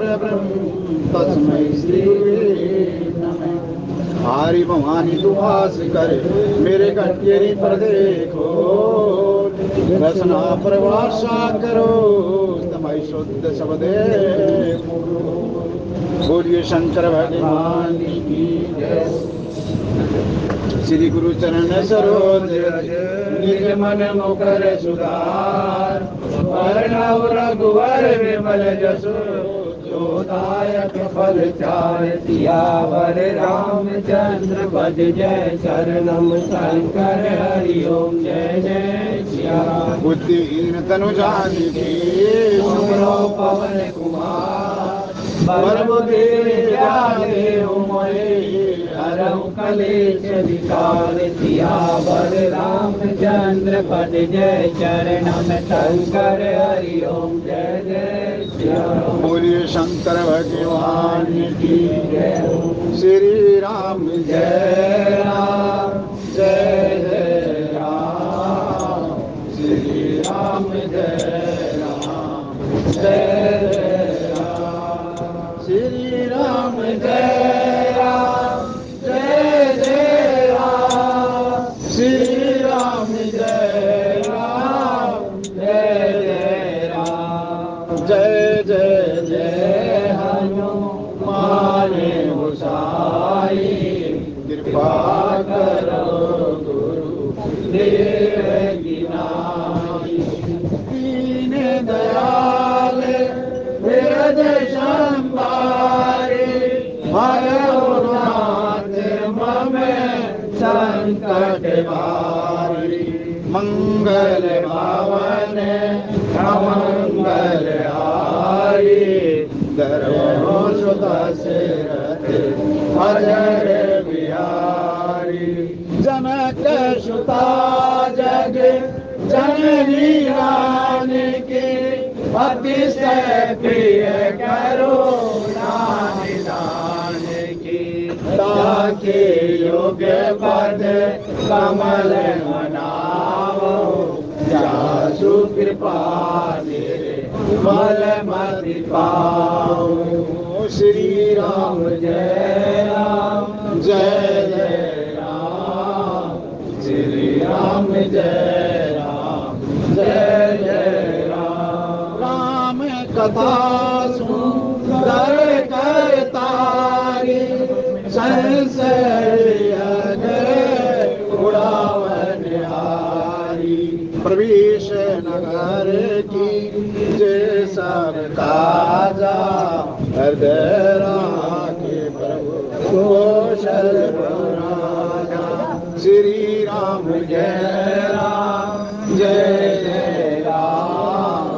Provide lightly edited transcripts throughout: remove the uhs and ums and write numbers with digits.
परब्रह्म तस्मै श्री गुरुवे नमः। हरि भवानी तू वास कर मेरे घटियरी पर देखो, रसना प्रवासा करो तमय शुद्ध शब्दे। बोलिए शंकर भगवान की जय। श्री गुरु चरण सरोज निज मन मुकर सुधार, वर्णव रघुवर विमल जसु जो दायक फल चार। सियावर रामचंद्र पद जय शरणम शंकर हरि ओम जय जय सिया। बुद्धिहीन तनु जानिके सुमिरो पवन कुमार, बलबुद्धि विद्या देहु मोहि हरहु कलेश विकार। सियावर रामचंद्र पद जय शरणम शंकर हरि ओम जय जय सिया। बोलिए शंकर भगवान की जय। श्री राम जय राम जय जय राम, श्री राम जय राम जय जय राम, श्री राम जय राम जय जय राम, श्री राम जय राम जय जय राम। जय जय जय हनुमान गोसाई, कृपा करो गुरु देव की नाई। दीन दयाल हृदय संभारे, हरहु नाथ मम संकट हारी। मंगल भावन अमंगल हारी, धर्मो सुत दशरथ अजर बिहारी। जनक सुता जग जननी जानकी, अतिशय प्रिय करुणा निधान की। ताके योग पद कमल मनावो, जासु कृपा निर्मल मति पाओ। श्री राम जय राम जय जय राम, श्री राम जय राम जय जय राम। राम कथा सुंदर करतारी, संशय उड़ावन हारी। प्रवेश नगर की जय सब काजा, हृदय राखे प्रभु कौशल राजा। श्री राम जय राम जय जय राम,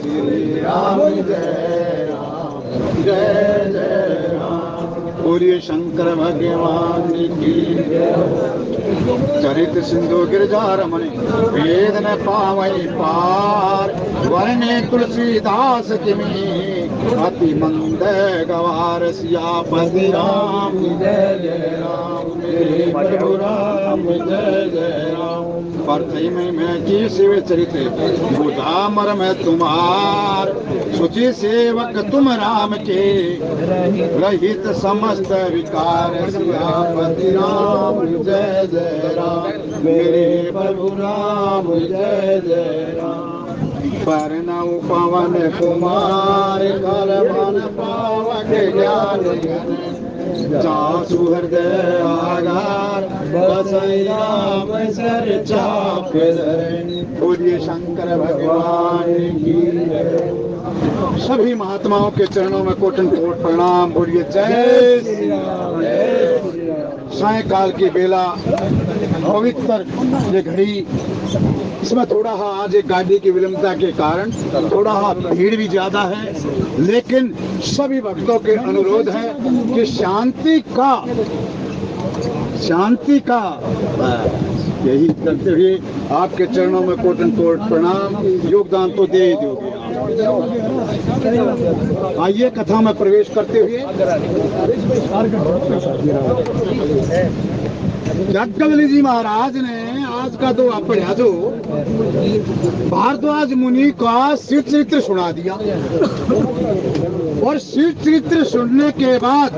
श्री राम जय राम जय जय राम। बोलिए शंकर भगवान की जय। चरित सिंधु गिरजा रमण वेद न पावई पार, वरने तुलसीदास किमी अति मंद गवार। सियापति राम जय जय राम, मेरे प्रभु राम जय जय राम। परथई में मैं की शिव चरित बुधा मर मैं तुम्हार, सुचि सेवक तुम राम के रहित समस्त विकार। सियापति राम जय जय राम, मेरे प्रभु राम जय जय राम। परनौ पवन कुमार कल मन पावक ज्ञान घन, जासु हृदय आगार बसई राम सर चाप धरे। बोलिए शंकर भगवान की जय। सभी महात्माओं के चरणों में कोटन कोट प्रणाम। बोलिए जय श्री राम जय श्री राम। सायंकाल की बेला पवित्र ये घड़ी, इसमें थोड़ा आज एक गाड़ी की विलंबता के कारण थोड़ा भीड़ भी ज्यादा है, लेकिन सभी भक्तों के अनुरोध है कि शांति का यही करते हुए आपके चरणों में कोटन कोट प्रणाम। योगदान तो दे ही दोगे। आइए कथा में प्रवेश करते हुए याज्ञवल्क्य जी महाराज ने आज का तो आप पढ़ा जो भारद्वाज मुनि का शिव चरित्र सुना दिया और शिव चरित्र सुनने के बाद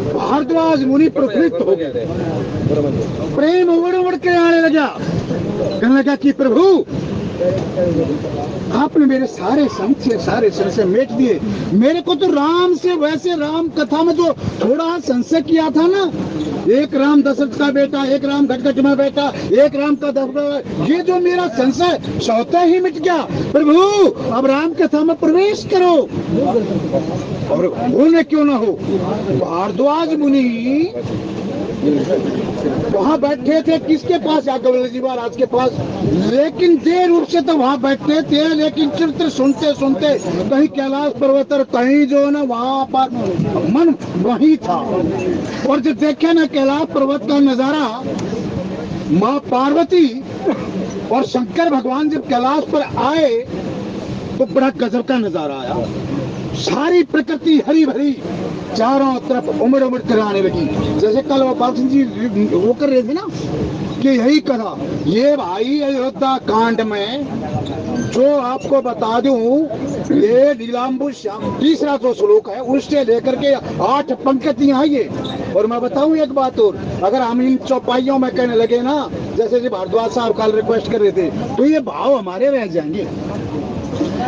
भारद्वाज मुनि प्रफुल्लित हो गए, प्रेम उमड़ उमड़ के आने लगा। कहने लगा कि प्रभु आपने मेरे सारे संशय मिट दिए। मेरे को तो राम से, वैसे राम कथा में जो थोड़ा संशय किया था ना, एक राम दशरथ का बेटा, एक राम घटघट में बेटा, एक राम का दशरथ, ये जो मेरा संशय स्वतः ही मिट गया। प्रभु अब राम कथा में प्रवेश करो और भूलने क्यों ना हो। भारद्वाज मुनि वहां बैठे थे, किसके पास? याज्ञवल्क्य जी महाराज के पास। लेकिन देर रूप से तो वहां बैठे थे, लेकिन चरित्र सुनते सुनते कहीं कैलाश पर्वत और कहीं जो है ना वहां पर मन वही था। और जब देखे ना कैलाश पर्वत का नजारा, माँ पार्वती और शंकर भगवान जब कैलाश पर आए तो बड़ा गजब का नजारा आया। सारी प्रकृति हरी भरी चारों तरफ उमड़ उमड़ कर आने लगी। जैसे कल बाल सिंह जी वो कर रहे थे ना कि यही कहा, ये भाई अयोध्या कांड में जो आपको बता दूं, ये नीलांबु श्याम तीसरा जो श्लोक है उससे लेकर के 8 पंक्तियां हैं ये। और मैं बताऊं एक बात और, अगर हम इन चौपाइयों में कहने लगे ना, जैसे जी भारद्वाज साहब कल रिक्वेस्ट कर रहे थे, तो ये भाव हमारे रह जाएंगे।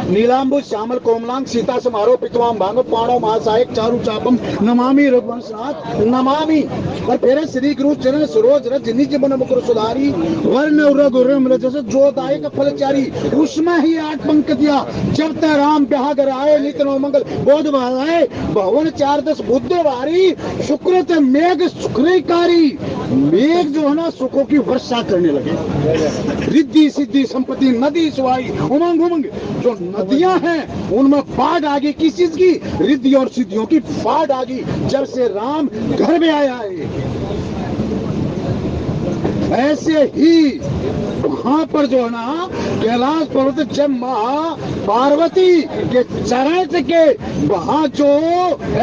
नीलांबु श्यामल कोमलांग सीता समारोह पितवाम भांगो पाणो महासायक चारु चापम नमामि रघुवंशनाथ नमामि। और फिर श्री गुरु चरण सरोज रज निज मन मुकुर सुधारी वर्ण रघुरम रजस जो दायक फलचारी। उसमें ही 8 पंक्तियां, जब तक राम ब्याहगर आए नित नो मंगल बोध भाए भवन 4 बुद्धवारी सुकृत मेघ सुखकारी। मेघ जो है ना सुखों की वर्षा करने लगे। रिद्धि सिद्धि संपत्ति नदी सुहाई उमंग उमंग, जो नदियां हैं उनमें बाढ़ आ गई। किस चीज की? रिद्धि और सिद्धियों की बाढ़ आ गई जब से राम घर में आया है। ऐसे ही वहां पर जो है ना कैलाश पर्वत जब माँ पार्वती के चरण के वहां जो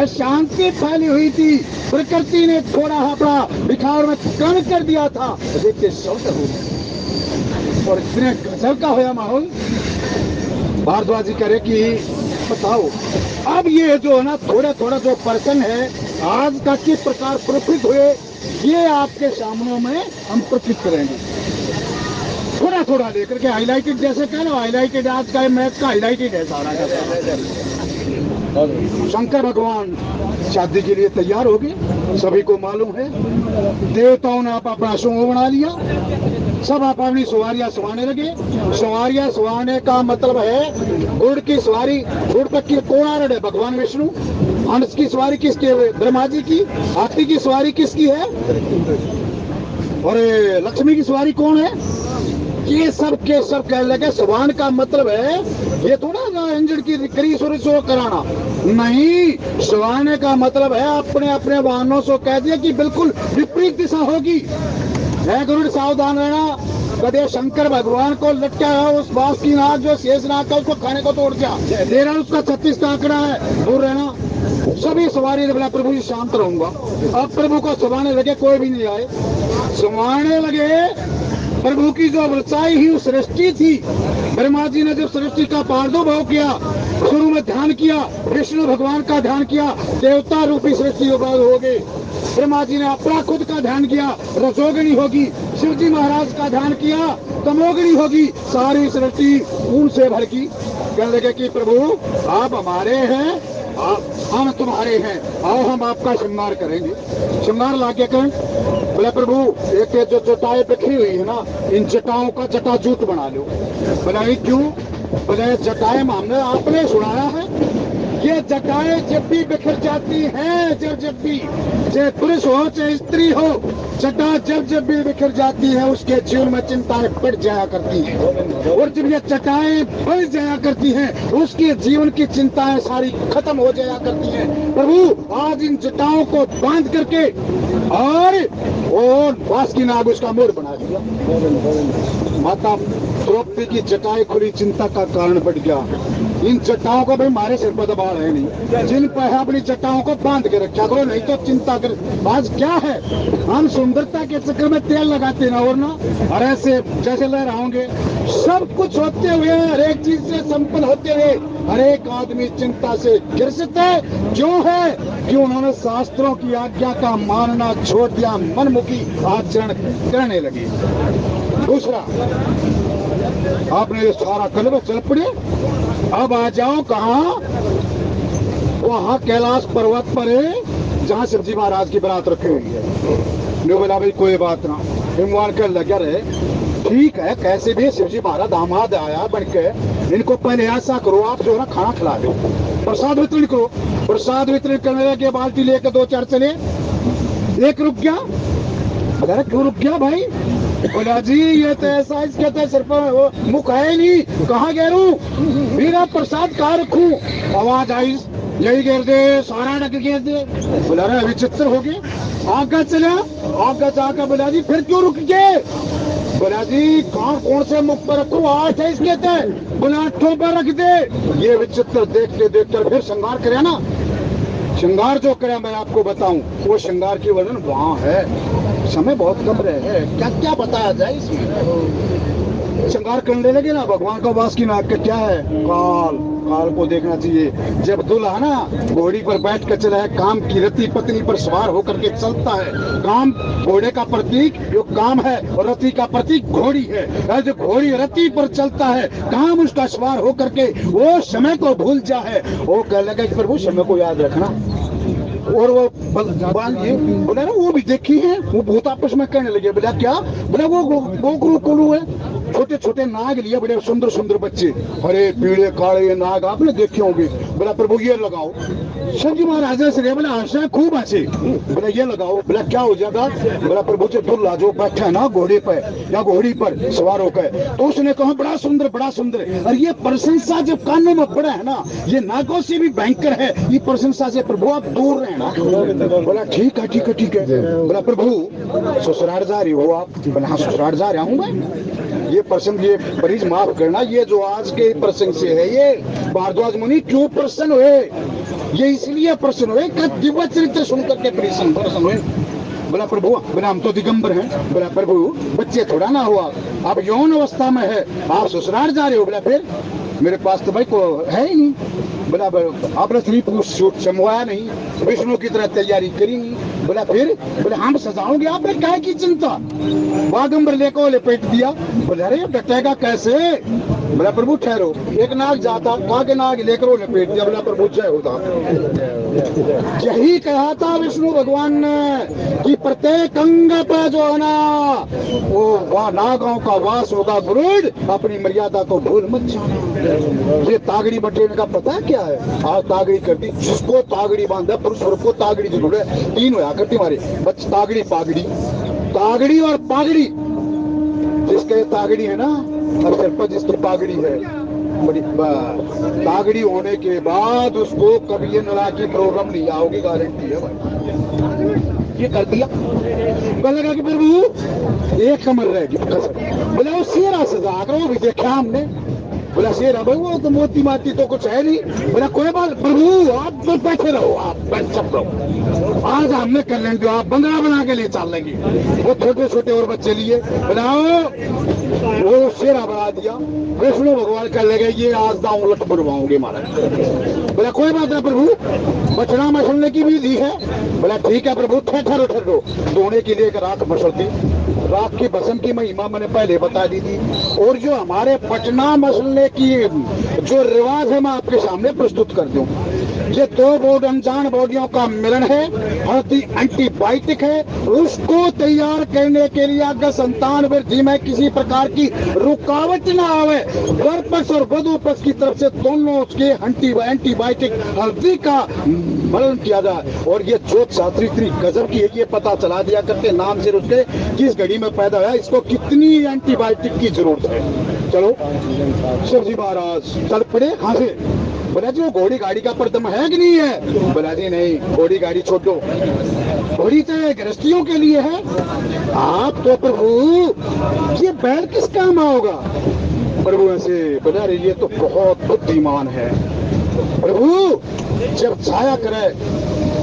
शांति फैली हुई थी, प्रकृति ने थोड़ा अपना बिखार में कम कर दिया था, देखिए शब्द हो और इतने गजब का होया माहौल। भारद्वाज जी करे कि बताओ अब ये जो है ना थोड़ा थोड़ा जो पर्सन है आज का किस प्रकार प्रफुल्लित हुए, ये आपके सामने में हम प्रस्तुत करेंगे। थोड़ा थोड़ा लेकर के हाईलाइटेड, जैसे कह लो हाईलाइटेड, आज का मैच का हाईलाइटेड है सारा का। शंकर भगवान शादी के लिए तैयार हो गए, सभी को मालूम है। देवताओं ने आप अपना समूह बना लिया, सब आप अपनी सवारियां सवाने लगे। सवारियां सवाने का मतलब है गुड़ की सवारी, गुड़ तक की कौन आ रहे? भगवान विष्णु। हंस की सवारी किसकी है? ब्रह्मा जी की। हाथी की सवारी किसकी है? और लक्ष्मी की सवारी कौन है? ये सब के सब कहने लगे। सवान का मतलब है ये थोड़ा ना इंजन की करी सुरसो कराना नहीं, सवाने का मतलब है अपने अपने वाहनों से कह दिया कि बिल्कुल विपरीत दिशा होगी। है गुरु सावधान रहना, कदे शंकर भगवान को लटका है उस बांस की नाक जो शेष नाक का, उसको खाने को तोड़ दिया। तेरा उसका 36 का आंकड़ा है, दूर रहना। सभी सवारी ने बोला प्रभु जी शांत रहूंगा। अब प्रभु को सवाने लगे, कोई भी नहीं आए। सवाने लगे प्रभु की जो रचाई हुई सृष्टि थी। ब्रह्मा जी ने जब सृष्टि का प्रादुर्भाव किया, शुरू में ध्यान किया, विष्णु भगवान का ध्यान किया, देवता रूपी सृष्टि हो गई। ब्रह्मा जी ने अपना खुद का ध्यान किया, रजोगनी होगी। शिव जी महाराज का ध्यान किया, तमोगनी होगी। सारी सृष्टि उनसे भर की। कहने लगे कि प्रभु आप हमारे हैं, हम तुम्हारे हैं, आओ हम आपका श्रृंगार करेंगे। श्रृंगार लाके करें? बोले प्रभु एक जो जटाएं बिखरी हुई है ना, इन जटाओं का जटाजूट बना लो। बोले क्यों? बोले जटाएं हमने आपने सुनाया है, ये जटाएं जब भी बिखर जाती हैं, जब भी, चाहे पुरुष हो चाहे स्त्री हो, जटा जब भी बिखर जाती है उसके जीवन में चिंताएं बढ़ जाया करती हैं। और जब ये जटाएं बढ़ जाया करती हैं उसके जीवन की चिंताएं सारी खत्म हो जाया करती हैं। प्रभु आज इन जटाओं को बांध करके और बांस की नाग उसका मोर बना दिया। माता द्रौपदी की जटाएं खुली, चिंता का कारण बढ़ गया। इन जटाओं को भाई हमारे सिर पर दबाव है नहीं, जिन पर है अपनी जटाओं को बांध के रखा करो, नहीं तो चिंता कर। आज क्या है, हम सुंदरता के चक्कर में तेल लगाते ना और ना, और ऐसे जैसे लहराओगे सब कुछ होते हुए, हर एक चीज से संपन्न होते हुए हर एक आदमी चिंता से ग्रसित है। क्यों है? कि उन्होंने शास्त्रों की आज्ञा का मानना छोड़ दिया, मनमुखी आचरण करने लगे। दूसरा, आपने ये सारा कलम चल पड़े, अब आ जाओ कहाँ? वहां कैलाश पर्वत पर है जहाँ शिवजी महाराज की बारात रखी हुई है। नो बोला भाई कोई बात ना, भगवान कर लगा रहे, ठीक है कैसे भी शिवजी महाराज दामाद आया बन के, इनको पहले ऐसा करो आप जो है ना खाना खिला दो, प्रसाद वितरण करो। प्रसाद वितरण करने लगे, बाल्टी लेकर दो चार चले, एक रुक गया। अरे क्यों रुक गया भाई? बोला जी ये तो ऐसा इसके तो सिर पर मुख है नहीं, कहाँ गिरू मेरा प्रसाद कहाँ रखूं? आवाज आई यही गिर दे, सारा ढक गिर दे। बोला अरे विचित्र हो गए, आगे चला, आगे जाकर बोला जी फिर क्यों रुक गए? बोला जी कहाँ कौन से मुख पर रखूं? 8 है इसके तय, बोला 8 पर रख दे। ये विचित्र देखते देखते फिर श्रृंगार करे ना, श्रृंगार जो करे मैं आपको बताऊं, वो श्रृंगार की वर्णन वहां है। समय बहुत कम रहे, क्या क्या बताया जाए इसमें। श्रृंगार करने लगे ना, भगवान का वास की नाक का क्या है? काल, काल को देखना चाहिए। जब दूल्हा ना घोड़ी पर बैठ कर चला है, काम की रति पत्नी पर सवार होकर के चलता है। काम घोड़े का प्रतीक जो काम है और रति का प्रतीक घोड़ी है। जो घोड़ी रति पर चलता है, काम उसका सवार होकर के वो समय को भूल जा है। वो कह लगा कि प्रभु समय को याद रखना। और वो भगवान जी बोला ना वो भी देखी है, वो भूत आपस में कहने लगे। बोला क्या? बोला वो गोकुल कोलू है, छोटे छोटे नाग लिए, बड़े सुंदर सुंदर बच्चे, हरे पीले काले नाग आपने देखे होंगे। बोला प्रभु ये लगाओ। शिवजी महाराज से बोला हंसे खूब हंसे। बोला ये लगाओ। बोला क्या हो जाएगा? बोला प्रभु जो दूल्हा जो बैठा है ना घोड़े पर या घोड़ी पर सवार होकर, तो उसने कहा बड़ा सुंदर बड़ा सुंदर। और ये प्रशंसा जब कानों में पड़ा है ना, ये नागों से भी भयंकर है ये प्रशंसा से, प्रभु आप दूर रहना। बोला ठीक है ठीक है ठीक है। बोला प्रभु ससुराल जा रही हो आप? बोला हाँ ससुराल जा रहा हूँ मैं। ये प्रसंग ये परिज माफ करना, ये जो आज के प्रसंग से है, ये भारद्वाज मुनि क्यों प्रसन्न हुए? ये इसलिए प्रसन्न हुए कि दिव्य चरित्र सुनकर के प्रसन्न हुए। बोला प्रभु, बोला हम तो दिगंबर हैं। बोला प्रभु बच्चे थोड़ा ना हुआ, आप यौन अवस्था में है, आप ससुराल जा रहे हो। बोला फिर मेरे पास तो भाई को है ही नहीं। बोला आपने स्त्री पुरुष सूट समवाया नहीं, विष्णु की तरह तैयारी करी नहीं। बोला फिर? बोले हम सजाओगे, आपने क्या की चिंता? बागंबर लेको लपेट दिया। बोले अरे डटेगा कैसे? बोला प्रभु ठहरो, एक नाग जाता, कहा के नाग लेकर लपेट दिया। बोला प्रभु जय होता। यही कहा था विष्णु भगवान ने कि प्रत्येक अंग पे जो है ना वो वह नागों का वास होगा। गुरुड अपनी मर्यादा को भूल मत जाना। ये तागड़ी बटेने का पता क्या है? आज तागड़ी करती, जिसको तागड़ी बांधा पुरुष को तागड़ी जरूर है, 3 होया करती हमारे बच्चे, तागड़ी पागड़ी, तागड़ी और पागड़ी। जिसके तागड़ी है ना और सिर पर जिसकी पागड़ी है, बड़ी तागड़ी होने के बाद उसको कभी ये नाराजगी प्रॉब्लम नहीं आओगी, गारंटी है भाई। ये कर दिया। लगा कि प्रभु एक कमर रहेगी। बोले वो शेरा सजा कर, वो भी देखा हमने। बोला शेर भाई वो तो मोती माती तो कुछ है नहीं। बोला कोई बात प्रभु आप तो बैठे रहो, आप चुप रहो, आज हमने कर लेंगे, आप बंगला बना के ले चल लेंगे। वो छोटे छोटे और बच्चे लिए बनाओ, वो शेरा बना दिया। विष्णु भगवान कर लगे ये आज दांव उलट बुलवाओगे महाराज। बोला कोई बात नहीं प्रभु, बचना मसलने की विधि है। बोला ठीक है प्रभु, ठहरो ठहरो। धोने के लिए राख मसलती, राख की भस्म की महिमा मैंने पहले बता दी थी। और जो हमारे पचना मसलने की जो रिवाज है मैं आपके सामने प्रस्तुत कर दूं। ये 2 बोर्ड अनजान बॉडियों का मिलन है, हल्दी एंटीबायोटिक है। उसको तैयार करने के लिए अगर संतान वृद्धि में किसी प्रकार की रुकावट ना आवे, वर पक्ष और वधु पक्ष की तरफ से दोनों उसके एंटीबायोटिक हल्दी का मलन किया जाए। और ये जोत शास्त्री इतनी गजब की है, ये पता चला दिया करते नाम से उसके किस घड़ी में पैदा हुआ, इसको कितनी एंटीबायोटिक की जरूरत है। चलो शिवजी महाराज चल पड़े। कहां से? बोला जी वो घोड़ी गाड़ी का प्रदम है कि नहीं है? बोला जी नहीं, घोड़ी गाड़ी छोड़ दो, घोड़ी तो गृहस्थियों के लिए है। आप तो प्रभु ये बैल किस काम आओगा? प्रभु ऐसे बोला रे ये तो बहुत बुद्धिमान है। प्रभु जब छाया करे,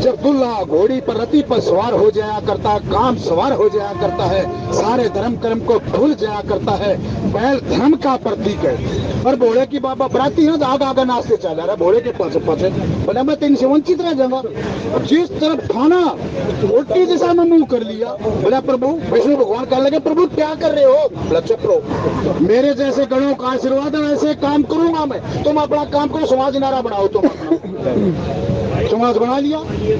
जब दुल्हा घोड़ी पर रति पर सवार हो जाया करता, काम सवार हो जाया करता है, सारे धर्म कर्म को भूल जाया करता है, बैल धर्म का प्रतीक है। और भोले की बाबा बराती है, आगा आगा नाचते चला रहा भोले के पास पास। बोला मैं तेन से वंचित रह जाऊंगा, जिस तरफ खाना उल्टी दिशा में मुंह कर लिया। बोला प्रभु, विष्णु भगवान कहने लगे प्रभु क्या कर रहे हो? बोला चुप रहो, मेरे जैसे गणों का आशीर्वाद है, वैसे काम करूंगा मैं, तुम अपना काम करो, समाज नारा बनाओ। तुम समाज बना लिया।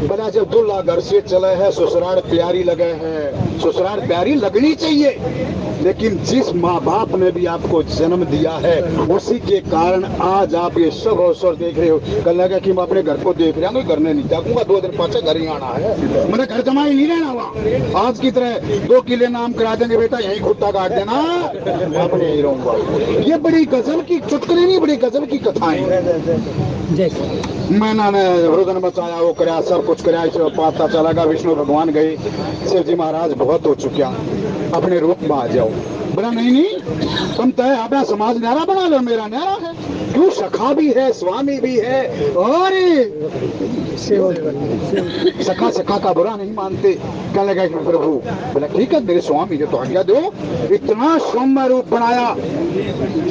बोला जब दूल्हा घर से चले है, ससुराल प्यारी लगे है, ससुराल प्यारी लगनी चाहिए, लेकिन जिस माँ बाप ने भी आपको जन्म दिया है उसी के कारण आज आप ये सब अवसर देख रहे हो। कल लगा कि मैं अपने घर को देख रहा हूँ, घर में नहीं जाऊंगा, 2 दिन पाछे घर ही आना है, मैंने घर जमाई नहीं रहना वहाँ। आज की तरह 2 किले नाम करा देंगे, बेटा यही खुट्टा काट देना, अपने यही रहूंगा। ये बड़ी गजल की चुटकुले नहीं, बड़ी गजल की कथाएं। मैंने रुदन बचाया, वो कराया, सब कुछ कराया, इसे पता चला विष्णु भगवान गए, शिव जी महाराज बहुत हो चुका, अपने रूप में आ जाओ। बोला नहीं नहीं, तुम तो अपना समाज न्यारा बना लो, मेरा न्यारा है, क्यों सखा भी है, स्वामी भी है, और सखा सखा का बुरा नहीं मानते। क्या लगा प्रभु? बोला ठीक है मेरे स्वामी जो तो आज्ञा दो। इतना सौम्य रूप बनाया,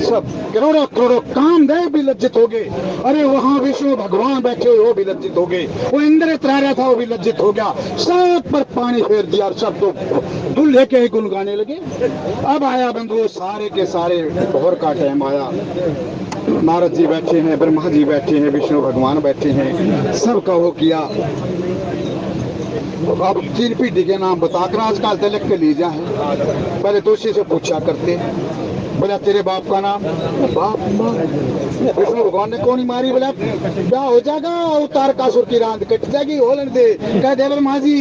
सब करोड़ों करोड़ों कामदेव भी लज्जित हो गए। अरे वहाँ विष्णु भगवान बैठे हुए वो भी लज्जित हो गए, वो इंद्र तैर रहा था वो भी लज्जित हो गया, सब पर पानी फेर दिया और सब तो दूल्हे के ही गुन गाने लगे। अब आया बंधु सारे के सारे दोहर का टाइम आया, नारद जी बैठे हैं, ब्रह्मा जी बैठे हैं, विष्णु भगवान बैठे हैं, सबका वो किया। अब 3 पीढ़ी के नाम बताकर आजकल तिलक के लीजा है, पहले दोषी से पूछा करते, बोला तेरे बाप का नाम? बाप विष्णु भगवान ने कौन मारी? बोला क्या हो जाएगा, उतार कासुर की रांद कट जाएगी, होलन दे। कह दे ब्रह्मा जी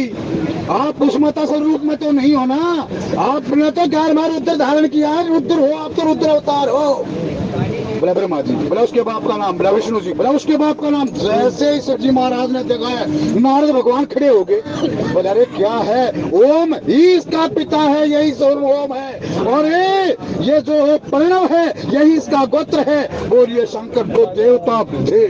आप उस असल रूप में तो नहीं हो ना, आपने तो 11 बार रुद्र धारण किया है, रुद्र हो आप, तो रुद्र अवतार हो। बोला ब्रह्मा जी। बोला उसके बाप का नाम? बोला विष्णु जी। बोला उसके बाप का नाम? जैसे ही शिव जी महाराज ने देखा है, नारद भगवान खड़े हो गए। बोला अरे क्या है? ओम ही इसका पिता है, यही स्वयं ओम है, और ये जो प्रणव है यही इसका गोत्र है। बोलिए शंकर तो देवता थे,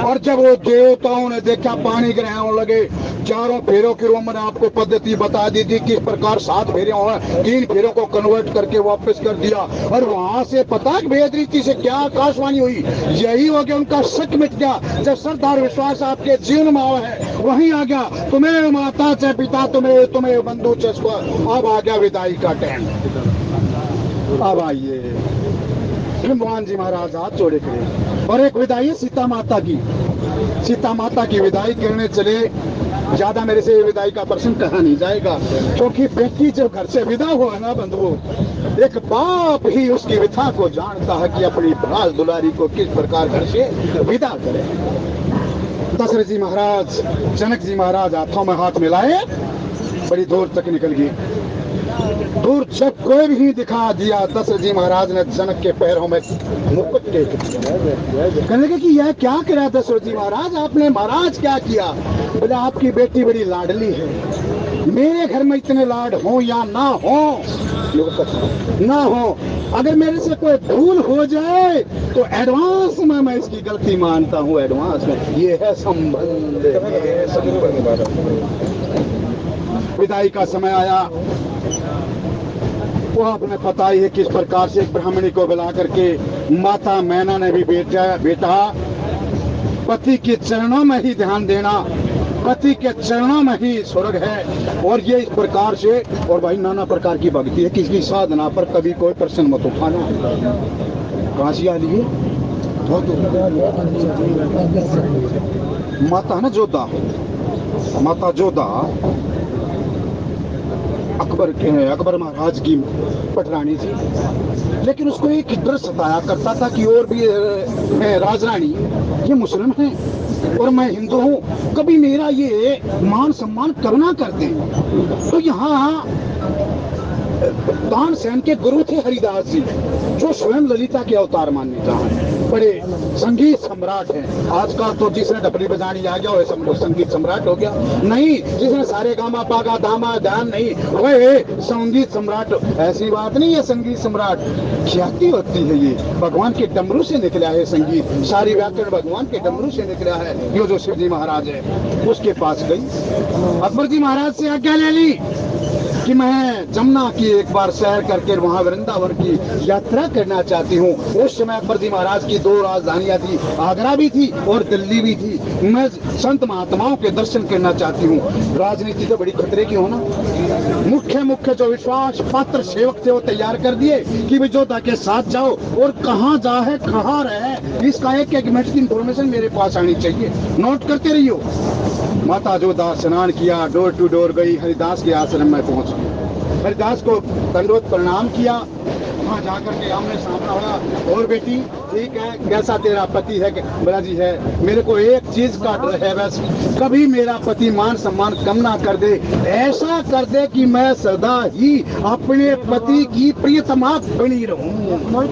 और जब वो देवताओं ने देखा पानी ग्रहण लगे, 4 फेरों की मैंने आपको पद्धति बता दी थी किस प्रकार 7 फेरे हो, 3 फेरों को कन्वर्ट करके वापस कर दिया, और वहां से पता वेद रीति से क्या आकाशवाणी हुई, यही हो गया उनका शक मिट गया। जब श्रद्धा और विश्वास आपके जीवन में आवा है वहीं आ गया, तुम्हें माता चाहे पिता, तुम्हें बंधु चस्पा। अब आ गया विदाई का टाइम। अब आइए भगवान जी महाराज हाथ जोड़े खड़े, और एक विदाई है सीता माता की। सीता माता की विदाई करने चले, ज्यादा मेरे से विदाई का प्रश्न कहा नहीं जाएगा, क्योंकि बेटी जब घर से विदा हुआ ना बंधुओं, एक बाप ही उसकी व्यथा को जानता है कि अपनी बाल दुलारी को किस प्रकार घर से विदा करे। दशरथ जी महाराज, जनक जी महाराज हाथों में हाथ मिलाए, बड़ी दूर तक निकल गई। दूर जब कोई भी दिखा दिया, दशरथ जी महाराज ने जनक के पैरों में मुकुट टेक दिया। कहने लगे कि यह क्या करा दशरथ जी महाराज, आपने महाराज क्या किया? बोले आपकी बेटी बड़ी लाडली है, मेरे घर में इतने लाड हो या ना हो, ना हो, अगर मेरे से कोई भूल हो जाए तो एडवांस में मैं इसकी गलती मानता हूँ, एडवांस में। ये है संबंध। विदाई का समय आया, वो आपने पता ही है किस प्रकार से एक ब्राह्मणी को बुला करके माता मैना ने भी बेटा पति के चरणों में ही ध्यान देना, पति के चरणों में ही स्वर्ग है। और ये इस प्रकार से, और भाई नाना प्रकार की भक्ति है, किसी साधना पर कभी कोई प्रश्न मत उठाना। कहाँ से आ लिए? माता ना जोधा, माता जोधा अकबर महाराज की पटरानी थी, लेकिन उसको एक डर सताया करता था कि और भी राजरानी ये मुस्लिम हैं और मैं हिंदू हूँ, कभी मेरा ये मान सम्मान करना कर दें। तो यहाँ तानसेन के गुरु थे हरिदास जी, जो स्वयं ललिता के अवतार मान्यता है, बड़े संगीत सम्राट हैं। आजकल तो जिसने डपली बजानी आ गया वो संगीत सम्राट हो गया, नहीं जिसने सारे गामा पागा दामा ध्यान नहीं वह संगीत सम्राट। ऐसी बात नहीं है, संगीत सम्राट ख्याति होती है, ये भगवान के डमरू से निकला है संगीत, सारी व्याकरण भगवान के डमरू से निकला है। ये जो शिव जी महाराज है उसके पास गई, अकबर जी महाराज से आज्ञा ले ली, कि मैं जमुना की एक बार सैर करके वहां वृंदावन की यात्रा करना चाहती हूँ। उस समय पर जी महाराज की दो राजधानियां थी, आगरा भी थी और दिल्ली भी थी। मैं संत महात्माओं के दर्शन करना चाहती हूँ। राजनीति तो बड़ी खतरे की हो ना। मुख्य मुख्य जो विश्वास पात्र सेवक थे वो तैयार कर दिए कि विजोता के साथ जाओ, और कहाँ जा है कहाँ रहे इसका एक एक मिनट की इंफॉर्मेशन मेरे पास आनी चाहिए, नोट करते रहियो। माता जोधा स्नान किया, डोर टू डोर गई, हरिदास के आश्रम में पहुंच गई। हरिदास को दंडवत प्रणाम किया, वहाँ जाकर के आमने सामना हुआ। और बेटी ठीक है, कैसा तेरा पति है? बोला जी है, मेरे को एक चीज का डर है बस, कभी मेरा पति मान सम्मान कम ना कर दे, ऐसा कर दे कि मैं सदा ही अपने पति की प्रियतमा बनी रहूं।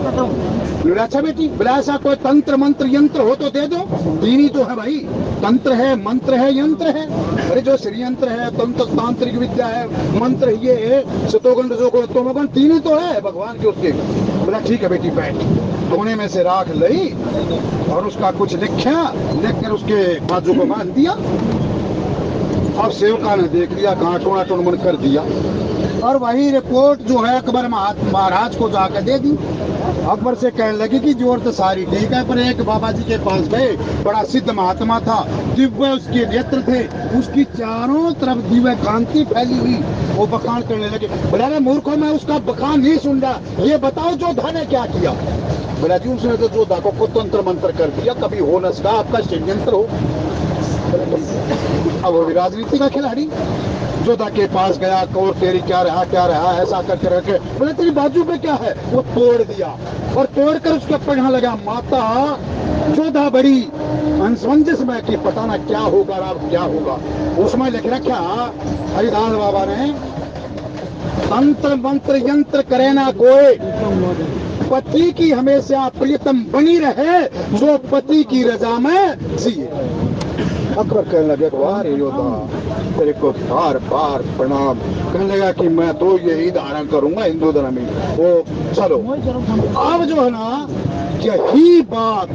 अच्छा बेटी, बोला ऐसा कोई तंत्र मंत्र यंत्र हो तो दे दो। तीन ही तो है भाई, तंत्र है, मंत्र है, यंत्र है। अरे जो श्रीयंत्र है, तंत्र तांत्रिक विद्या है, मंत्र ये है, सतोगुण रजोगुण तमोगुण, तीन ही तो है भगवान के उसके। बोला ठीक है बेटी बैठ। कोने में से राख ली और उसका कुछ लिखा, लिखकर उसके बाजू को बांध दिया। अब सेवका ने देख लिया, कहाँ टोना टोन कर दिया, और वही रिपोर्ट जो है अकबर महाराज को जाकर दे दी। अकबर से कहने लगी कि जोर तो सारी ठीक है, पर एक बाबा जी के पास गए, बड़ा सिद्ध महात्मा था, दिव्य उसके नेत्र थे, उसकी चारों तरफ दिव्य कांति फैली हुई। वो बखान करने लगे। बोला रे मूर्खों, मैं उसका बखान नहीं सुन रहा, ये बताओ जोधा ने क्या किया। बोला जी उसने तो जोधा को तंत्र मंत्र कर दिया, कभी हो न सका, आपका षड्यंत्र हो। अब वो राजनीति का खिलाड़ी जोधा के पास गया, और तेरी क्या रहा ऐसा करके रखे। बोले तेरी बाजू पे क्या है? वो तोड़ दिया, और तोड़कर उसके पढ़ने लगा। माता जोधा बड़ी असमंजस में कि पता ना क्या होगा, अब क्या होगा। उसमें लिख रखा हरिदास बाबा ने, तंत्र मंत्र यंत्र करे ना कोई, पति की हमेशा प्रियतम बनी रहे, जो पति की रजा में जिए। अकबर कहने लगे वाह रे योद्धा, तेरे को बार बार प्रणाम। कहने लगा कि मैं तो यही धारण करूंगा हिंदू धर्म में। वो चलो अब जो है ना, यही बात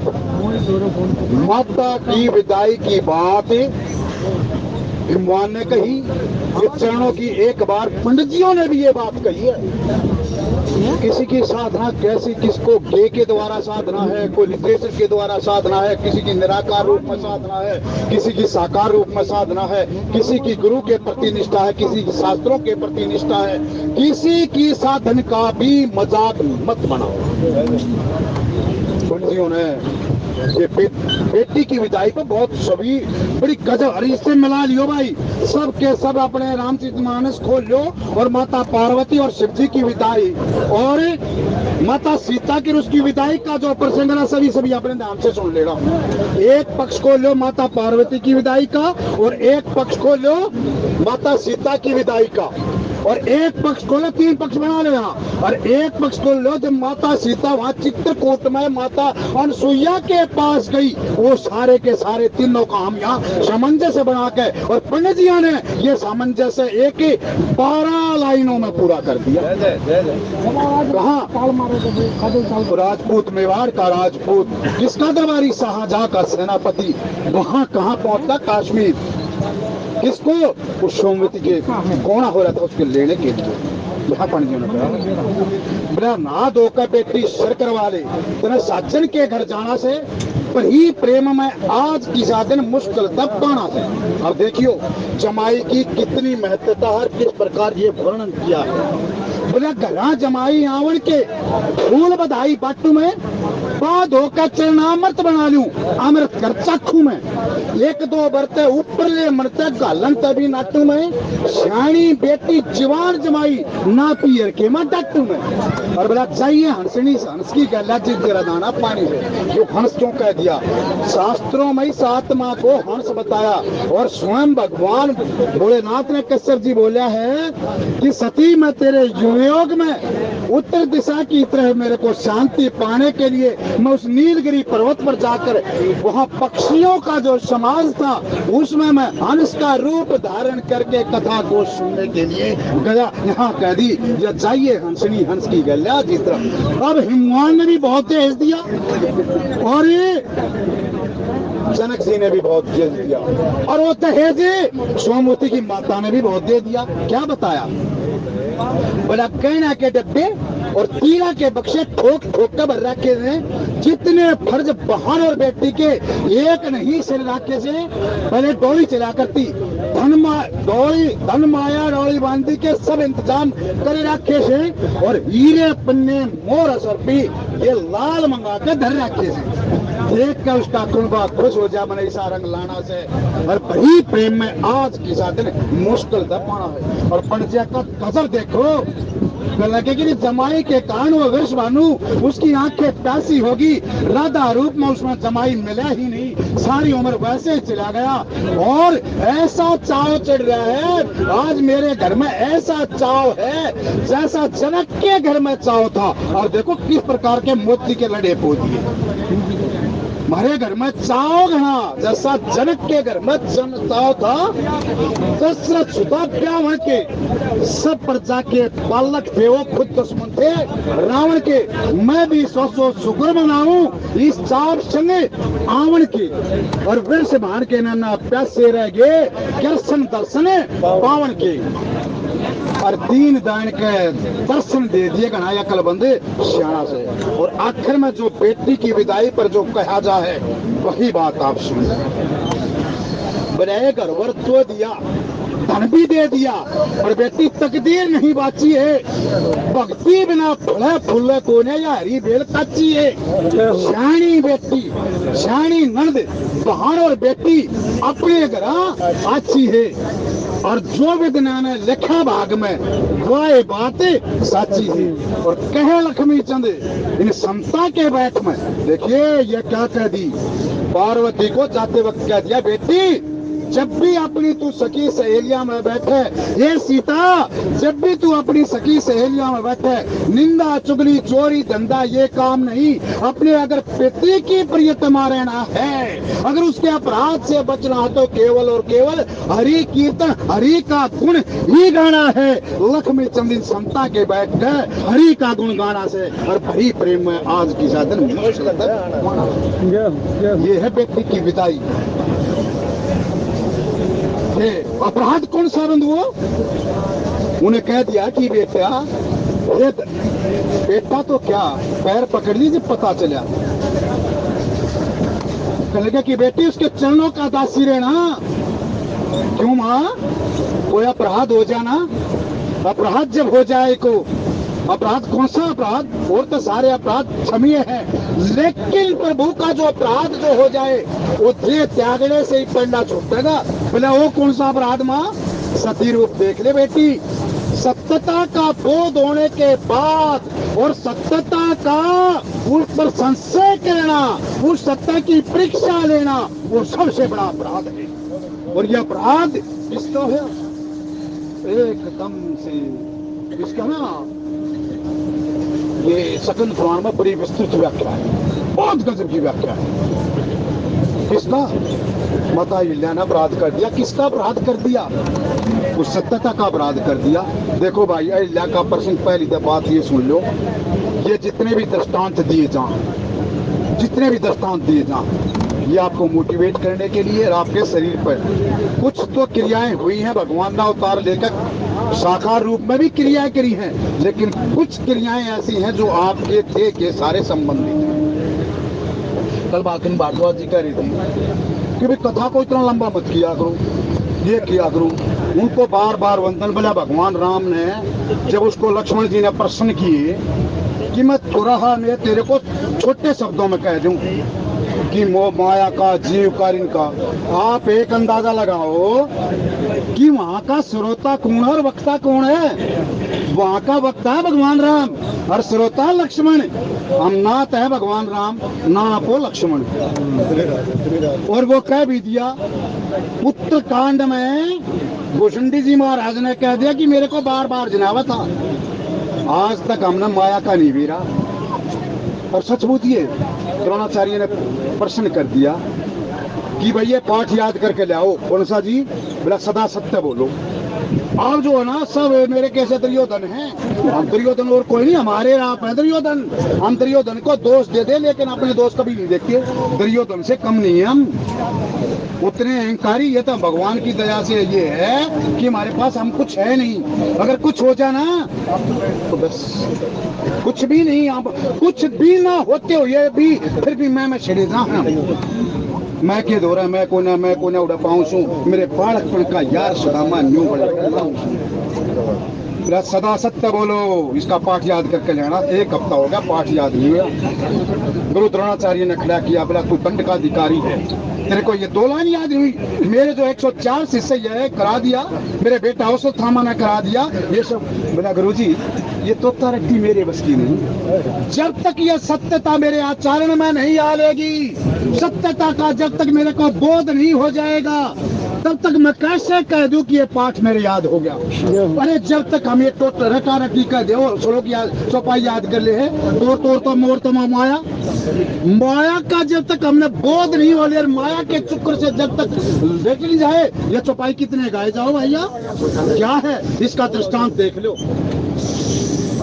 माता की विदाई की बात भगवान ने कही, चरणों की एक बार पंडितजियों ने भी ये बात कही है। किसी की साधना कैसी, किसको गे के द्वारा साधना है, कोई लिटरेचर के द्वारा साधना है, किसी की निराकार रूप में साधना है, किसी की साकार रूप में साधना है, किसी की गुरु के प्रति निष्ठा है, किसी की शास्त्रों के प्रति निष्ठा है। किसी की साधन का भी मजाक मत बनाओ। पंडितों ने ये बेटी की विदाई पर बहुत सभी बड़ी गजब, अरे इससे मिला लियो भाई, सब के सब अपने रामचरितमानस खोल लो, और माता पार्वती और शिव जी की विदाई और माता सीता की उसकी विदाई का जो प्रसंग है सभी अपने ध्यान से सुन लेना। एक पक्ष खोल लो माता पार्वती की विदाई का, और एक पक्ष खोल लो माता सीता की विदाई का, और एक पक्ष खोलो, तीन पक्ष बना लो यहाँ, और एक पक्ष खोल लो जब माता सीता वहां चित्रकूट में माता अनसुईया के पास गई। वो सारे के सारे तीनों का हम यहाँ सामंजस्य बना के, और पंडित जी ने ये सामंजस्य एक ही 12 लाइनों में पूरा कर दिया। कहाँ? राजपूत, मेवाड़ का राजपूत, किसका दरबारी? शाहजहां का सेनापति। वहां कहाँ पहुंचता? कश्मीर। किसको? उस सोमवती के कौन हो रहा था उसके लेने के लिए। बोला ना धोकर बेटी सर करवा ले, तेरे साजन के घर जाना से पर ही प्रेम में आज की दिन मुश्किल तब पाना से। अब देखियो जमाई की कितनी महत्वता है, किस प्रकार ये वर्णन किया है। बोला घरा जमाई आवन के फूल बधाई बाटू में, बाद होकर चरणामृत बना लूं, अमृत कर चखू में, एक दो बरते ऊपर ले मरते गालन तभी नाटू में, श्याणी बेटी जवान जमाई ना पियर के मैं डट्टू में। और बोला चाहिए हंसनी हंस की गला जिरा दाना पानी से। जो हंस क्यों कह दिया? शास्त्रों में इस आत्मा को हंस बताया, और स्वयं भगवान भोलेनाथ ने कश्यप जी बोला है कि सती मैं तेरे योग में उत्तर दिशा की तरह मेरे को शांति पाने के लिए मैं उस नीलगिरी पर्वत पर जाकर वहाँ पक्षियों का जो समाज था उसमें मैं हंस का रूप धारण करके कथा को सुनने के लिए गया। यहाँ कह दी या जाइए हंसनी हंस की गल्या जिस तरह। अब हिमवान ने भी बहुत तेज दिया, और ये जनक जी ने भी बहुत दे दिया, और वो तहेजी सोमवती की माता ने भी बहुत दे दिया। क्या बताया? बोला कहना के डब्बे और तीरा के बक्से ठोक ठोक कर भर रखे हैं। जितने फर्ज बहन और बेटी के एक नहीं सिर राखे से पहले डोली चला करती, धन माया डोली बांधी के सब इंतजाम करे रखे से, और हीरे पन्ने मोर असरपी ये लाल मंगा के धर रखे से। देख कर उसका कुंबा खुश हो जा मने ऐसा रंग लाना से, और बड़ी प्रेम में आज की साधन मुश्किल था पाना है। और पंडित का गजब देखो, लगे कि जमाई के कान वो विष भानु, उसकी आंखें प्यासी होगी, राधा रूप में उसमें जमाई मिला ही नहीं, सारी उम्र वैसे ही चला गया। और ऐसा चाव चढ़ रहा है आज मेरे घर में, ऐसा चाव है जैसा जनक के घर में चाव था। और देखो किस प्रकार के मोती के लड़े पो दिए। हमारे घर में चाव घना जैसा जनक के घर में जन चाव था। दशरथ सुता ब्याह के सब प्रजा के पालक थे, वो खुद दुश्मन थे रावण के। मैं भी सौ शुक्र मनाऊं इस चाव संगे आवन के, और फिर से भान के ना प्यासे रह गए दर्शन दर्शन पावन के। और दीन दान के दर्शन दे दिए घना अकलबंद सियाणा से। और आखिर में जो बेटी की विदाई पर जो कहा जा है वही बात आप सुन। बनाए घर वर तो दिया, धन भी दे दिया, और बेटी तकदीर नहीं बाची है। भक्ति बिना फले फूले कोने या हरी बेल कच्ची है। श्याणी बेटी, श्याणी नंद बहन और बेटी अपने घर अच्छी है। और जो विद्या ने लिखा भाग में वह बात सच्ची है। और कहे लक्ष्मी चंद इन संता के बैठ में, देखिए ये क्या कह दी पार्वती को जाते वक्त कह दिया, बेटी जब भी अपनी तू सखी सहेलिया में बैठे, ये सीता जब भी तू अपनी सखी सहेलिया में बैठे, निंदा चुगली चोरी धंधा ये काम नहीं। अपने अगर पति की प्रियतमा रहना है, अगर उसके अपराध से बचना है, तो केवल और केवल हरि कीर्तन हरि का गुण ही गाना है। लक्ष्मी चंद संता के बैठ गए हरि का गुण गाना से, और भरी प्रेम में आज की साधन ये है बेटी की विदाई। अपराध कौन सा बंद वो उन्हें कह दिया कि बेटा तो क्या पैर पकड़ लीजिए पता चला। कहने लगा कि बेटी उसके चरणों का दासी रहना। क्यों माँ, कोई अपराध हो जाना, अपराध जब हो जाए को, अपराध कौन सा अपराध, और तो सारे अपराध क्षमीय हैं, लेकिन प्रभु का जो अपराध जो हो जाए वो दे त्यागने से ही पढ़ना छूटेगा। बोले वो कौन सा अपराध माँ, सती रूप देख ले बेटी। सत्यता का बोध होने के बाद और सत्यता का उस पर संशय करना, उस सत्ता की परीक्षा लेना, वो सबसे बड़ा अपराध है। और ये अपराध किसका है, एकदम से इसका ना ये सकंद पुराण में बड़ी विस्तृत व्याख्या है, बहुत गजब की व्याख्या है। किसका माता अहिल्या ने अपराध कर दिया, किसका अपराध कर दिया, उस सत्यता का अपराध कर दिया। देखो भाई अहिल्या का प्रसंग, पहली बात ये सुन लो, ये जितने भी दृष्टांत दिए जाएं, जितने भी दृष्टांत दिए जाएं, ये आपको मोटिवेट करने के लिए और आपके शरीर पर कुछ तो क्रियाएं हुई हैं। भगवान ने अवतार लेकर साकार रूप में भी क्रियाएं करी हैं, लेकिन कुछ क्रियाएं ऐसी हैं जो आपके थे के सारे संबंधित हैं। कल बाकिन भागवत जी कह रही थी कि भाई कथा को इतना लंबा मत किया करो, ये किया करो। उनको बार बार वंदन बोला। भगवान राम ने जब उसको लक्ष्मण जी ने प्रश्न किए कि मैं थोड़ा मैं तेरे को छोटे शब्दों में कह दूं कि मोह माया का जीव का इनका, आप एक अंदाजा लगाओ कि वहां का श्रोता कौन है और वक्ता कौन है। वहां का वक्ता है भगवान राम और श्रोता लक्ष्मण। हम नाथ है भगवान राम, ना आपो लक्ष्मण। और वो कह भी दिया उत्तरकांड में भूषुंडी जी महाराज ने कह दिया कि मेरे को बार बार जनावा था, आज तक हमने माया का नहीं वीरा। और सच पूछिए, द्रोणाचार्य ने प्रश्न कर दिया कि भाई ये पाठ याद करके ले आओ। कौन सा जी? बोला सदा सत्य बोलो। आप जो है ना सब मेरे कैसे दुर्योधन हैं। हम दुर्योधन और कोई नहीं, हमारे आप हैं दुर्योधन। हम दुर्योधन को दोष दे दे लेकिन अपने दोस्त कभी नहीं देखते। दुर्योधन से कम नहीं है हम, उतने अहंकारी। ये तो भगवान की दया से ये है कि हमारे पास हम कुछ है नहीं। अगर कुछ हो जाए ना तो बस कुछ भी नहीं, आप कुछ भी ना होते हो ये भी, फिर भी मैं छिड़े ना मैं के दो रहा मैं को ना उड़ा पाऊँ मेरे बालकपन का यार सुदामा न्यू बड़ा सदा सत्य बोलो। इसका पाठ याद करके लेना। एक हफ्ता हो गया पाठ याद नहीं हुआ। गुरु द्रोणाचार्य ने खड़ा किया, बोला तू दंड का अधिकारी है, तेरे को ये 2 लाइन याद हुई। मेरे जो 104 शिष्य ये करा दिया, मेरे बेटा औसत थामा ने करा दिया ये सब। बोला गुरुजी ये तो तरक्की मेरे बस की नहीं। जब तक ये सत्यता मेरे आचरण में नहीं आएगी, सत्यता का जब तक मेरे को बोध नहीं हो जाएगा, तब तक मैं कैसे कह दूं कि ये पाठ मेरे याद हो गया। अरे जब तक हम ये तो रटा रटी कह दे और श्लोक चौपाई याद कर ले है, तोड़ तो मोर तो माया माया का जब तक हमने बोध नहीं हो लिया, माया के चक्कर से जब तक देख ली जाए, ये चौपाई कितने गाए जाओ भैया क्या है इसका दृष्टांत देख लो।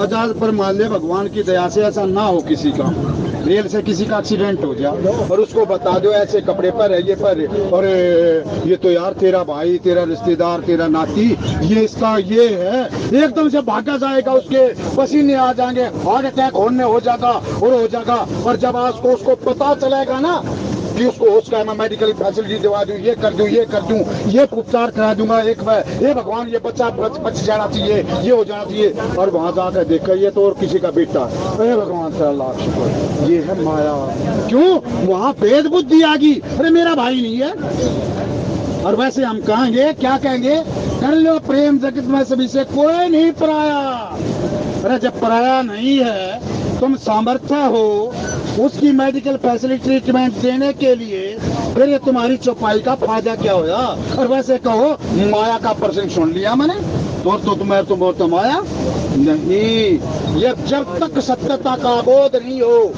आजाद पर मान ले भगवान की दया से ऐसा ना हो किसी का, रेल से किसी का एक्सीडेंट हो जाए और उसको बता दो ऐसे कपड़े पर है ये पर, और ये तो यार तेरा भाई तेरा रिश्तेदार तेरा नाती ये इसका ये है, एकदम से भागा जाएगा, उसके पसीने आ जाएंगे, हार्ट अटैक होने हो जाएगा और हो जाएगा। और जब आज को उसको पता चलेगा ना कि उसको उसका मैं मेडिकल फैसिलिटी दिवा दूं, ये कर दूं, ये कर दूं, ये उपचार करा दूंगा, एक मैं ये भगवान ये बच्चा बच जाना चाहिए, ये हो जाना चाहिए, और वहां जाकर देखा ये तो और किसी का बेटा है। अरे भगवान से लाख शुक्र, ये है माया। क्यों? वहां भेद बुद्धि आ गई, अरे मेरा भाई नहीं है। और वैसे हम कहेंगे क्या कहेंगे, कर लो प्रेम जगत में सभी से कोई नहीं पराया। अरे जब पराया नहीं है, तुम सामर्थ्य हो उसकी मेडिकल फैसिलिटी ट्रीटमेंट देने के लिए, फिर ये तुम्हारी चौपाई का फायदा क्या होया। और वैसे कहो माया का प्रसंग सुन लिया मैंने, तो तुम्हें तो माया नहीं। ये जब तक सत्यता का बोध नहीं हो,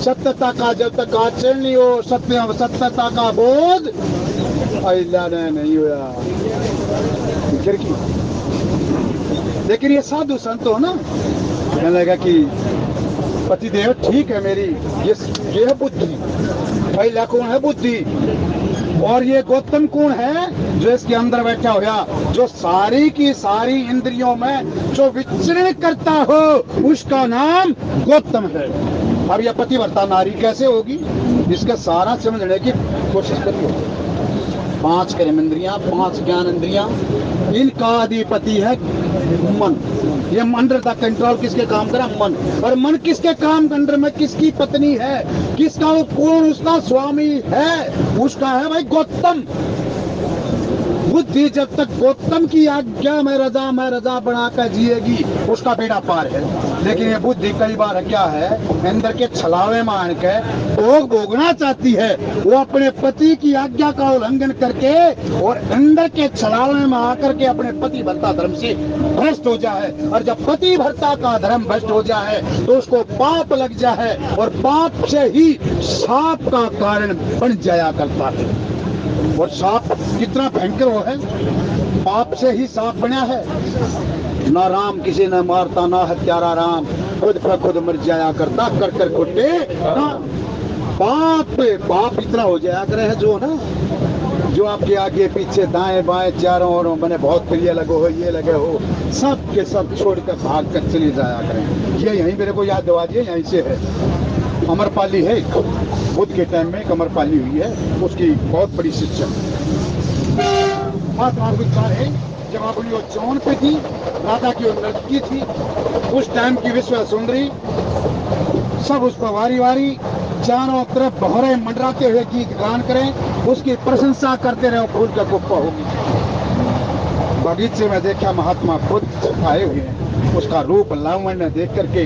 सत्यता का जब तक आचरण नहीं हो, सत्यता का बोध अल्लाह ने नहीं हुआ। लेकिन ये साधु संत हो ना, कहने लगा कि पतिदेव ठीक है मेरी, ये है बुद्धि। पहला कौन है? बुद्धि। और ये गौतम कौन है? जो इसके अंदर बैठा हुआ, जो सारी की सारी इंद्रियों में जो विचरण करता हो, उसका नाम गौतम है। अब यह पतिव्रता नारी कैसे होगी, इसका सारा समझने की कोशिश करिए। 5 कर्म इंद्रियां, 5 ज्ञान इंद्रियां, इनका अधिपति है मन। ये अंडर द कंट्रोल किसके काम करा? मन। और मन किसके काम के अंडर में, किसकी पत्नी है, किसका वो कौन उसका स्वामी है? उसका है भाई गौतम। बुद्धि जब तक गौतम की आज्ञा में रजा बनाकर जिएगी, उसका बेड़ा पार है। लेकिन ये बुद्धि कई बार क्या है, अंदर के छलावे मान के भोग भोगना चाहती है। वो अपने पति की आज्ञा का उल्लंघन करके और अंदर के छलावे में आकर के अपने पति भर्ता धर्म से भ्रष्ट हो जाए। और जब पति भर्ता का धर्म भ्रष्ट हो जाए तो उसको पाप लग जाए, और पाप से ही साप का कारण बन जाया करता है। और सांप कितना भयंकर वो है, पाप से ही सांप बना है। ना राम किसी ने मारता, ना हत्यारा राम, खुद पर खुद मर जाया करता, कर कर कुटे पाप इतना हो जाया करे है जो ना, जो आपके आगे पीछे दाएं बाएं चारों ओरों बने बहुत प्रिय लगे हो, ये लगे हो, सब के सब छोड़कर भाग कर चले जाया करें। ये यहीं मेरे को याद दिवा दिए, यहीं से है। अमरपाली है, बुद्ध के टाइम में अमरपाली हुई है, उसकी बहुत बड़ी शिक्षा है। जब अपनी वो चौन पे थी, राधा की वो नृत्य थी, उस टाइम की विश्व सुंदरी, सब उस पर वारी वारी चारों तरफ बहरे मंडराते हुए गीत गान करें, उसकी प्रशंसा करते रहे, फूल का कुप्पा होगी। बगीचे में देखा महात्मा खुद आए हुए हैं, उसका रूप लावण्य देख करके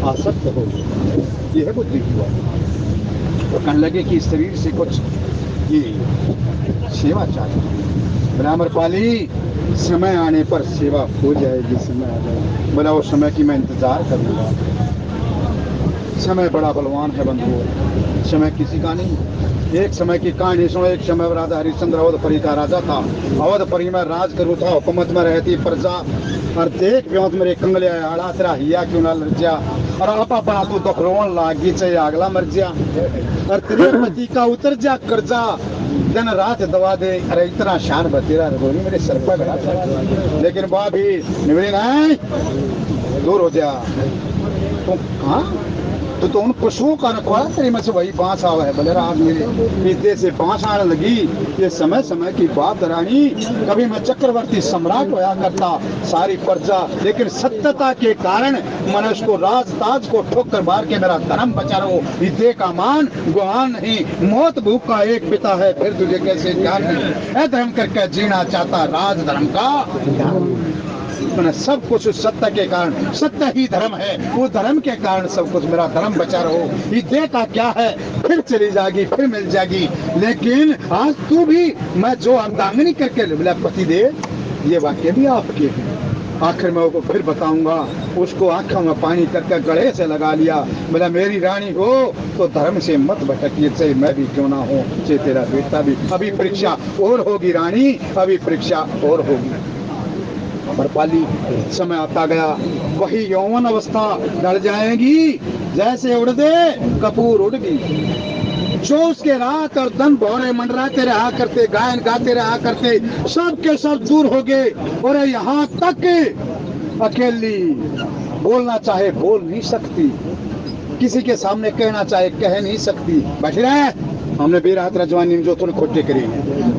आसक्त हो, ये है बुद्धि की बात। तो कहने लगे कि शरीर से कुछ ये सेवा चाहिए। ब्राह्मणपाली समय आने पर सेवा हो जाएगी, समय आ जाएगा। बोला उस समय की मैं इंतजार करूंगा। समय बड़ा बलवान है बंधुओं, समय किसी का नहीं। एक समय की कहानी सुनो। एक समय राजा हरिश्चंद्र अवधपुरी का राजा था। अवधपुरी में राज करू था, हुकूमत में रहती प्रजा। और देख व्योत मेरे कंगले आड़ा तेरा हिया क्यों ना लज्जा, और आपा बना तू तो रोन लागी चाहे अगला मर जा, और तेरे पति का उतर जा कर्जा, दिन रात दवा दे। अरे इतना शान बतेरा रघोनी मेरे सर पर गड़ा था। लेकिन बाप भी निवड़ी नहीं, दूर हो जा। तो हाँ तो उन पशुओं का रखवाला तेरी में से वही बांस आवा है। बोले रात मेरे पीते से बांस आने लगी। ये समय समय की बात रानी। कभी मैं चक्रवर्ती सम्राट होया करता, सारी प्रजा, लेकिन सत्यता के कारण मनुष्य को राज ताज को ठोकर मार के मेरा धर्म बचा रहो। विद्या का मान गुहान नहीं, मौत भूख का एक पिता है, फिर तुझे कैसे ज्ञान नहीं। ऐ धर्म करके जीना चाहता राज धर्म का, मैंने सब कुछ उस सत्य के कारण, सत्य ही धर्म है, वो धर्म के कारण सब कुछ, मेरा धर्म बचा रहो। विद्या का क्या है, फिर चली जाएगी, फिर मिल जाएगी। लेकिन आज तू भी, मैं जो अर्धांगिनी करके बोला पति दे, ये वाक्य भी आपके हैं। आखिर मैं उसको फिर बताऊंगा। उसको आंखों में पानी करके गले से लगा लिया। बोला मेरी रानी हो तो धर्म से मत भटकिए, चाहे मैं भी क्यों ना हो, चाहे तेरा बेटा भी। अभी परीक्षा और होगी रानी, अभी परीक्षा और होगी। अमरपाली समय आता गया, वही यौवन अवस्था डर जाएगी जैसे उड़ दे कपूर उड़ गई। जो उसके रात और दिन भौरे मंडराते रहा करते, गायन गाते रहा करते, सब के सब दूर हो गए। और यहाँ तक अकेली बोलना चाहे बोल नहीं सकती, किसी के सामने कहना चाहे कह नहीं सकती। बैठ रहे हमने बेरात रजवानी जो तुमने खोटे करी,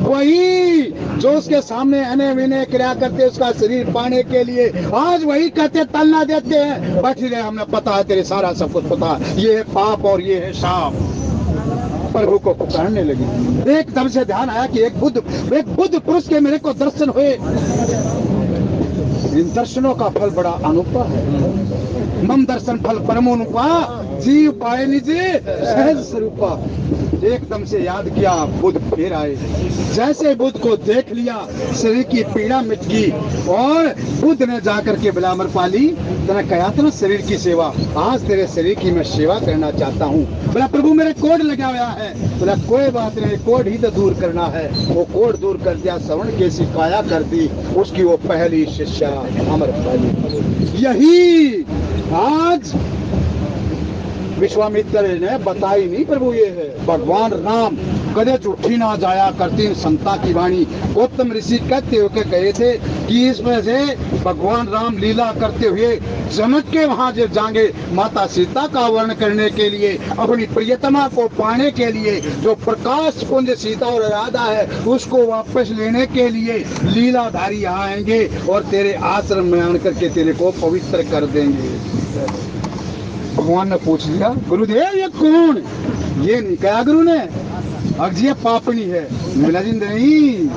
वही जो उसके सामने अने विनय क्रिया करते उसका शरीर पाने के लिए, आज वही कहते तलना देते हैं। बैठ रहे हमने पता है तेरे सारा सब कुछ पता है, ये है पाप और ये है शाप। प्रभु को पुकारने लगी। एकदम से ध्यान आया कि एक बुद्ध पुरुष के मेरे को दर्शन हुए। इन दर्शनों का फल बड़ा अनूपा है। मम दर्शन फल परमोनुपा, जीव पाए निजे सहज स्वरूपा। एकदम से याद किया, बुद्ध फिर आए। जैसे बुद्ध को देख लिया, शरीर की पीड़ा मिट गई। और बुद्ध ने जाकर के बोला अमरपाली, तूने कहा था ना शरीर की सेवा, आज तेरे शरीर की मैं सेवा करना चाहता हूँ। बोला प्रभु मेरे कोड लगा हुआ है। बोला कोई बात नहीं, कोड ही तो दूर करना है। वो कोड दूर कर दिया, श्रवण की सिकाया कर दी उसकी वो पहली शिष्या अमरपाली। यही आज विश्वामित्र ने बताई नहीं प्रभु, ये है भगवान राम कदे झूठी ना जाया करती संता की वाणी। गौतम ऋषि कहते हुए गए थे कि इसमें से भगवान राम लीला करते हुए जनक के वहां जब जाएंगे, माता सीता का वर्ण करने के लिए, अपनी प्रियतमा को पाने के लिए, जो प्रकाश पुंज सीता और राधा है उसको वापस लेने के लिए लीलाधारी आएंगे और तेरे आश्रम में आन करके तेरे को पवित्र कर देंगे। भगवान ने पूछ लिया गुरुदेव ये कौन? ये नहीं कहा गुरु ने, अजी ये पापनी है। मिला जी नहीं,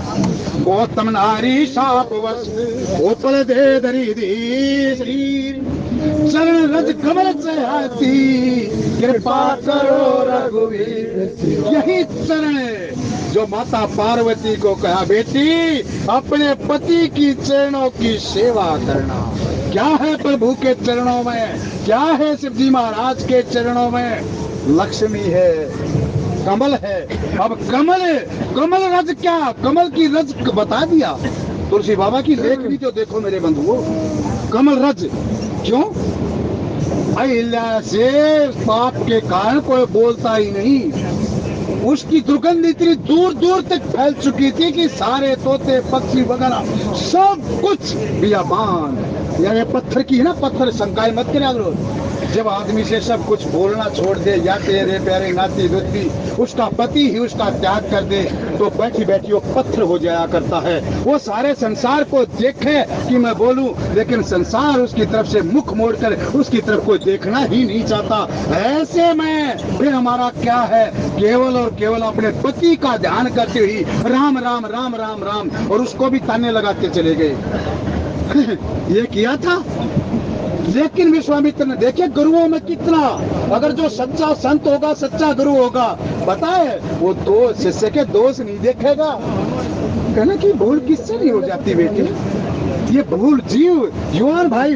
गौतम नारी शाप वश ऊपर दे धरी दी, चरण रज कमल चढ़ाती, कृपा करो रघुवीर। यही चरण जो माता पार्वती को कहा बेटी अपने पति की चरणों की सेवा करना। क्या है प्रभु के चरणों में, क्या है शिव जी महाराज के चरणों में? लक्ष्मी है, कमल है। अब कमल रज क्या, कमल की रज बता दिया। तुलसी बाबा की लेख भी तो देखो मेरे बंधुओं, कमल रज क्यों? अहिल्या से पाप के कारण कोई बोलता ही नहीं। उसकी दुर्गंध इतनी दूर दूर तक फैल चुकी थी कि सारे तोते पक्षी वगैरह सब कुछ बियाबान। ये पत्थर की है ना, पत्थर शंकाएं मत करा करो। जब आदमी से सब कुछ बोलना छोड़ दे, या तेरे प्यारे नाती दोती उसका पति ही उसका त्याग कर दे, तो बैठी बैठी वो पत्थर हो जाया करता है। वो सारे संसार को देखे कि मैं बोलूं, लेकिन संसार उसकी तरफ से मुख मोड़कर उसकी तरफ कोई देखना ही नहीं चाहता। ऐसे में फिर हमारा क्या है, केवल और केवल अपने पति का ध्यान करते हुए राम राम राम राम राम, और उसको भी ताने लगाते चले गए। ये किया था। लेकिन विश्वामित्र ने देखे गुरुओं में कितना, अगर जो सच्चा संत होगा, सच्चा गुरु होगा, बताए वो दो शिष्य के दोष नहीं देखेगा। कहना कि भूल किससे नहीं हो जाती बेटी, ये भूल जीव युवान भाई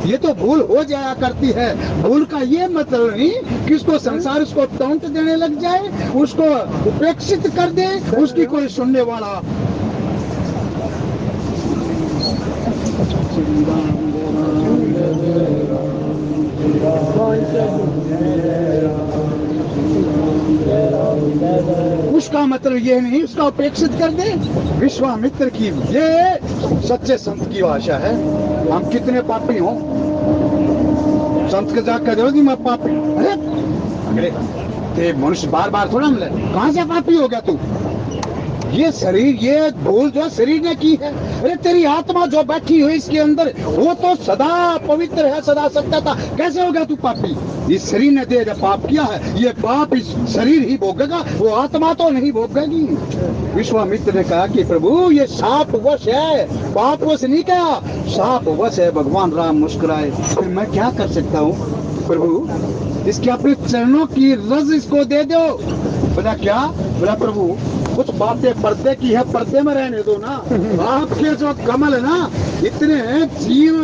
ये तो भूल हो जाया करती है। भूल का ये मतलब नहीं कि उसको संसार उसको टोंट देने लग जाए, उसको उपेक्षित कर दे, उसकी कोई सुनने वाला। उसका मतलब ये नहीं उसका उपेक्षित कर दे। विश्वामित्र की ये सच्चे संत की भाषा है। हम कितने पापी हों, संत के जाकर कह दो मैं पापी, अरे ते मनुष्य बार बार थोड़ा मिले, कहां से पापी हो गया तू? ये शरीर, ये भूल जो शरीर ने की है, अरे तेरी आत्मा जो बैठी हुई इसके अंदर वो तो सदा पवित्र है, सदा सत्य था, कैसे हो गया तू पापी? इस शरीर ने दे पाप किया है, ये पाप इस शरीर ही भोगेगा, वो आत्मा तो नहीं भोगेगी। विश्वामित्र ने कहा कि प्रभु ये शाप वश है, पाप वश नहीं कहा, शाप वश है। भगवान राम मुस्कुराए, फिर मैं क्या कर सकता हूँ प्रभु? इसके अपने चरणों की रज इसको दे दो। बोला क्या? बोला प्रभु कुछ बातें पर्दे की है, पर्दे में रहने दो ना। आपके जो कमल है ना, इतने जीव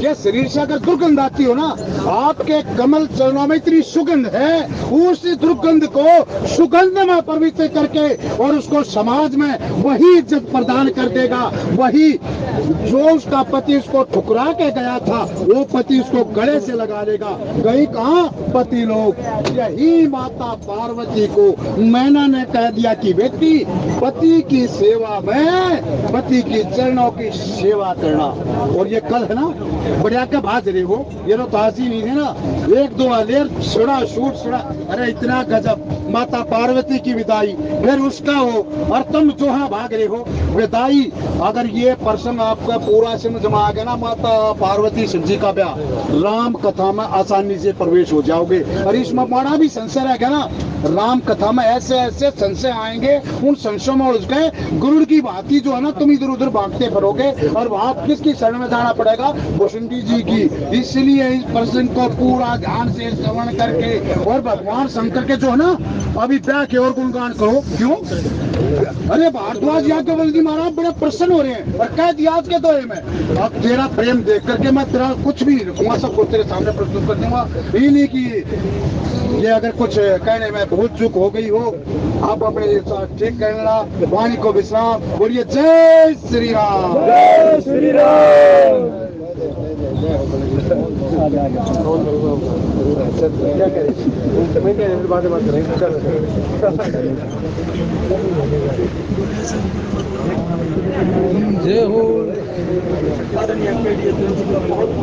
के शरीर से अगर दुर्गंध आती हो ना, आपके कमल चरणों में इतनी सुगंध है, उस दुर्गंध को सुगंध में पवित्र करके और उसको समाज में वही इज्जत प्रदान कर देगा। वही जो उसका पति उसको ठुकरा के गया था, वो पति उसको गले से लगा देगा। गई कहाँ? पति लोग। यही माता पार्वती को मैना ने कह दिया कि व्यक्ति पति की सेवा में, पति की चरणों की सेवा करना। और ये कल है ना, बढ़िया का भाज रहे हो, ये तो ताजी नहीं है ना, एक दो अलेर सड़ा शूट सड़ा, अरे इतना गजब। माता पार्वती की विदाई, फिर उसका हो, और तुम जो है भाग रहे हो विदाई। अगर ये पर्सन आपका पूरा समझ में आ गया ना, माता पार्वती शिव जी का ब्याह, राम कथा में आसानी से प्रवेश हो जाओगे। और इसमें बड़ा भी संशय रहेगा ना, राम कथा में ऐसे ऐसे संशय आएंगे, उन संशयों में उलझ गए, गुरुड़ की भांति जो है ना तुम इधर उधर भागते फिरोगे, और वहां किसकी शरण में जाना पड़ेगा? भुसुंडी जी की। इसलिए इस पर्सन को पूरा ध्यान से श्रवण करके, और भगवान शंकर के जो है ना, अभी ब्याह के और गुणगान करो। क्यों? अरे भारद्वाज याज्ञवल्क्य महाराज बड़े प्रसन्न हो रहे हैं, और कह दिया आज के दौरे में अब तेरा प्रेम देख करके मैं तेरा कुछ भी रखूंगा, सब कुछ तेरे सामने प्रस्तुत कर दूंगा। ये नहीं कि ये अगर कुछ कहने में बहुत चूक हो गई हो, आप अपने ठीक करना, वाणी को विश्राम। बोलिए जय श्री राम, जय श्री राम। क्या करें? मैं क्या बातें बात करेंगे। जय हो।